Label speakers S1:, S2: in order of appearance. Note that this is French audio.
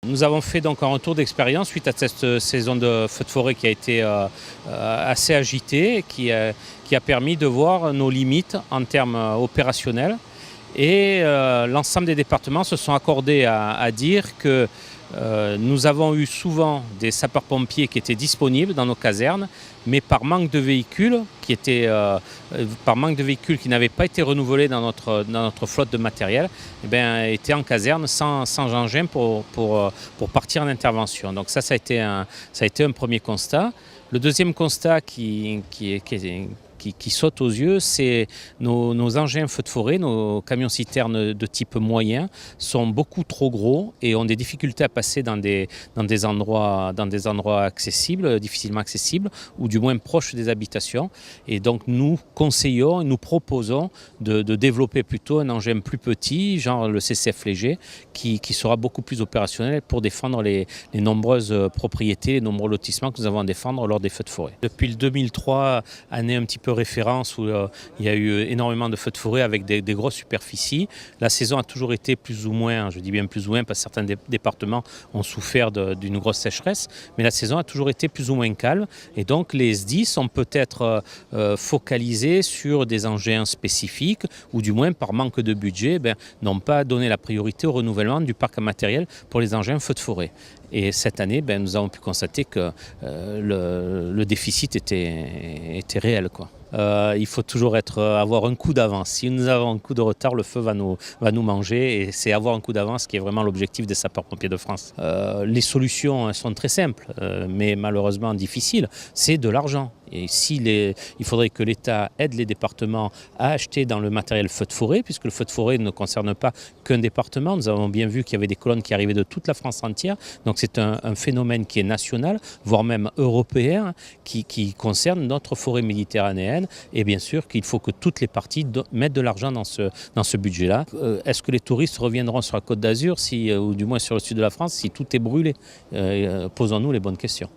S1: Nous avons fait donc un retour d'expérience suite à cette saison de feux de forêt qui a été assez agitée, qui a permis de voir nos limites en termes opérationnels. Et l'ensemble des départements se sont accordés à dire que nous avons eu souvent des sapeurs-pompiers qui étaient disponibles dans nos casernes, mais par manque de véhicules qui n'avaient pas été renouvelés dans notre flotte de matériel, étaient en caserne sans engin pour partir en intervention. Donc ça a été un premier constat. Le deuxième constat qui saute aux yeux, c'est nos engins feux de forêt, nos camions-citernes de type moyen sont beaucoup trop gros et ont des difficultés à passer dans des endroits accessibles, difficilement accessibles, ou du moins proches des habitations. Et donc nous conseillons et nous proposons de développer plutôt un engin plus petit, genre le CCF léger, qui sera beaucoup plus opérationnel pour défendre les nombreuses propriétés, les nombreux lotissements que nous avons à défendre lors des feux de forêt. Depuis le 2003, année un petit peu référence où il y a eu énormément de feux de forêt avec des grosses superficies. La saison a toujours été plus ou moins, je dis bien plus ou moins parce que certains départements ont souffert d'une grosse sécheresse, mais la saison a toujours été plus ou moins calme et donc les SDIS ont peut-être focalisé sur des engins spécifiques ou du moins par manque de budget n'ont pas donné la priorité au renouvellement du parc matériel pour les engins feux de forêt. Et cette année, nous avons pu constater que le déficit était réel, quoi. Il faut toujours avoir un coup d'avance. Si nous avons un coup de retard, le feu va nous manger et c'est avoir un coup d'avance qui est vraiment l'objectif des sapeurs-pompiers de France. Les solutions sont très simples, mais malheureusement difficiles. C'est de l'argent. Et il faudrait que l'État aide les départements à acheter dans le matériel feu de forêt, puisque le feu de forêt ne concerne pas qu'un département. Nous avons bien vu qu'il y avait des colonnes qui arrivaient de toute la France entière. Donc c'est un phénomène qui est national, voire même européen, qui concerne notre forêt méditerranéenne. Et bien sûr qu'il faut que toutes les parties mettent de l'argent dans ce budget-là. Est-ce que les touristes reviendront sur la Côte d'Azur, ou du moins sur le sud de la France, si tout est brûlé? Posons-nous les bonnes questions.